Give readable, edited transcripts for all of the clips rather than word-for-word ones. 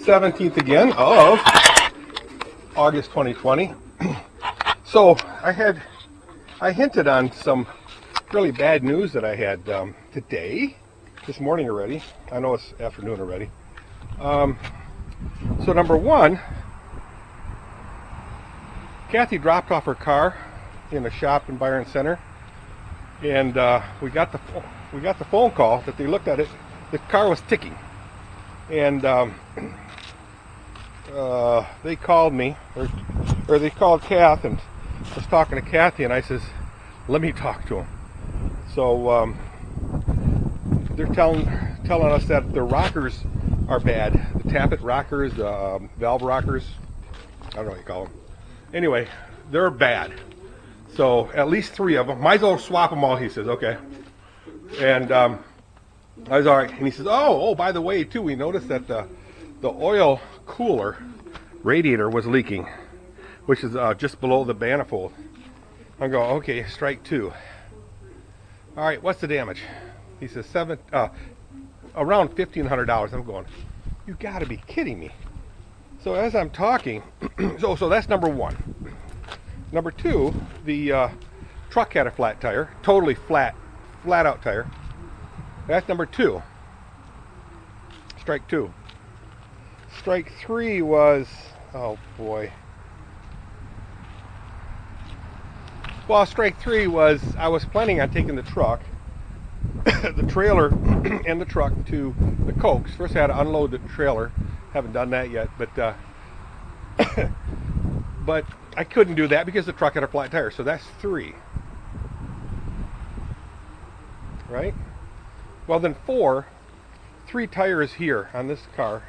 17th again of August 2020. So I hinted on some really bad news that I had today, this morning already. I know it's afternoon already. So number one, Kathy dropped off her car in a shop in Byron Center, and we got the phone call that they looked at it. The car was ticking, and they called me, or they called Kath, and I was talking to Kathy, and I says, "Let me talk to him." So they're telling us that the rockers are bad. The tappet rockers, valve rockers, I don't know what you call them. Anyway, they're bad. So at least 3 of them. Might as well swap them all, he says. Okay. And I was all right. And he says, oh, by the way, too, we noticed that the oil cooler radiator was leaking, which is just below the manifold. I go, okay, strike 2. All right, what's the damage? He says around $1,500. I'm going, you got to be kidding me. So as I'm talking, so that's number 1. Number 2, the truck had a flat tire, totally flat out tire. That's number 2. Strike 2. Strike 3 was, oh boy. Well, strike 3 was, I was planning on taking the truck, the trailer and the truck to the Cokes. First I had to unload the trailer. Haven't done that yet, but but I couldn't do that because the truck had a flat tire. So that's 3. Right? Well, then 4, 3 tires here on this car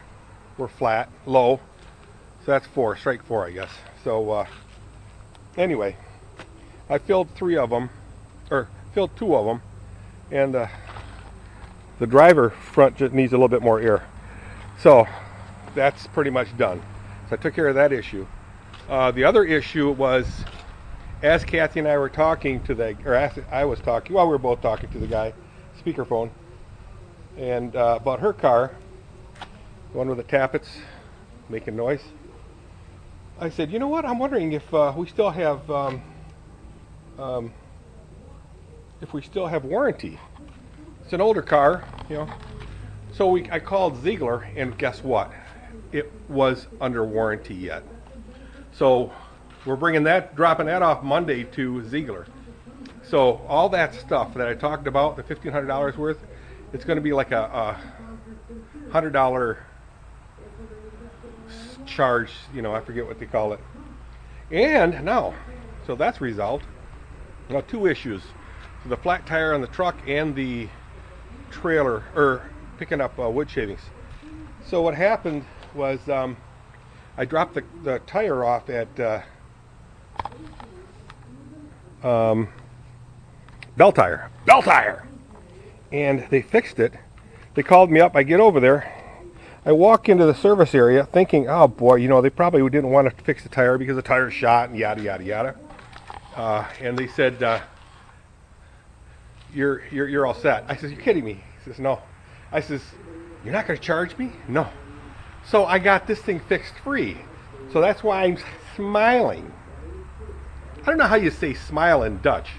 were flat, low. So that's 4, strike 4, I guess. So anyway, I filled 3 of them, or filled 2 of them, and the driver front just needs a little bit more air. So that's pretty much done. So I took care of that issue. The other issue was, as Kathy and I were talking to I was talking, well, we were both talking to the guy, speakerphone, and about her car, the one with the tappets making noise. I said, you know what? I'm wondering if we still have warranty. It's an older car, you know. So I called Zieglar, and guess what? It was under warranty yet. So we're dropping that off Monday to Zieglar. So all that stuff that I talked about, the $1,500 worth, it's going to be like a $100 charge, you know, I forget what they call it. And now, so that's resolved. Now 2 issues. So the flat tire on the truck and the trailer, or picking up wood shavings. So what happened was I dropped the tire off at Bell Tire, and they fixed it. They called me up. I get over there. I walk into the service area thinking, oh boy, you know, they probably didn't want to fix the tire because the tire's shot and yada yada yada. And they said, you're all set. I says, you're kidding me. He says, no. I says, you're not going to charge me? No. So I got this thing fixed free. So that's why I'm smiling. I don't know how you say smile in Dutch.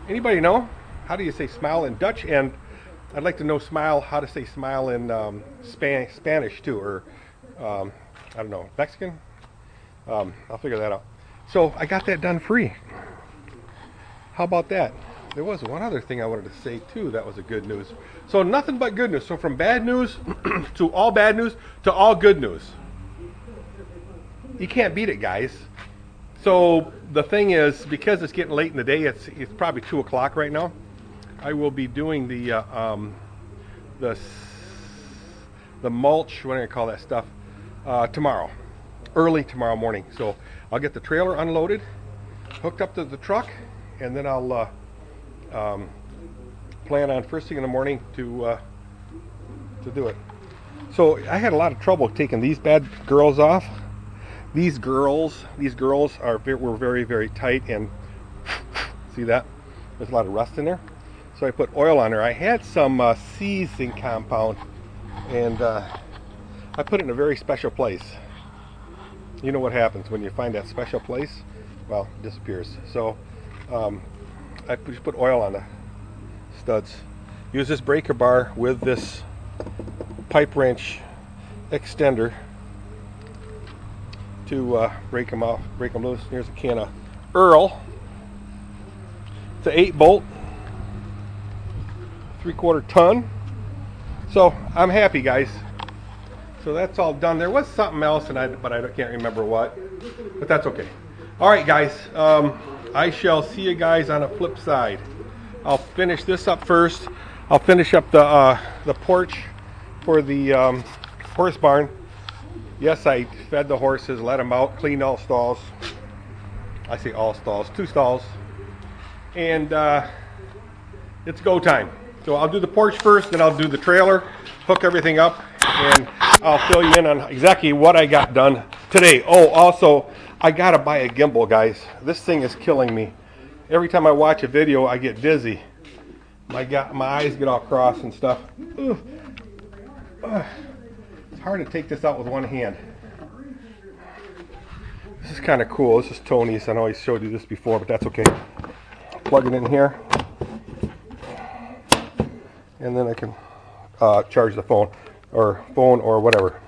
Anybody know? How do you say smile in Dutch? And I'd like to know how to say smile in Spanish too, or I don't know, Mexican? I'll figure that out. So I got that done free. How about that? There was one other thing I wanted to say too that was a good news. So nothing but good news. So from bad news to all bad news to all good news. You can't beat it, guys. So the thing is, because it's getting late in the day, it's probably 2 o'clock right now. I will be doing the mulch, what do I call that stuff, tomorrow, early tomorrow morning. So I'll get the trailer unloaded, hooked up to the truck, and then I'll plan on first thing in the morning to do it. So I had a lot of trouble taking these bad girls off. These girls were very, very tight, and see that? There's a lot of rust in there. So I put oil on there. I had some seizing compound, and I put it in a very special place. You know what happens when you find that special place? Well, it disappears. So I just put oil on the studs. Use this breaker bar with this pipe wrench extender to break them off, break them loose. Here's a can of Earl. It's an 8-bolt, 3/4 ton. So I'm happy, guys. So that's all done. There was something else, but I can't remember what. But that's okay. All right, guys. I shall see you guys on the flip side. I'll finish this up first. I'll finish up the porch for the horse barn. Yes, I fed the horses, let them out, cleaned all stalls. I say all stalls, 2 stalls. And it's go time. So I'll do the porch first, then I'll do the trailer, hook everything up, and I'll fill you in on exactly what I got done today. Oh, also, I gotta buy a gimbal, guys. This thing is killing me. Every time I watch a video, I get dizzy. My eyes get all crossed and stuff. Ugh. Ugh. It's hard to take this out with one hand. This is kind of cool. This is Tony's. I know I showed you this before, but that's okay. Plug it in here, and then I can charge the phone or whatever.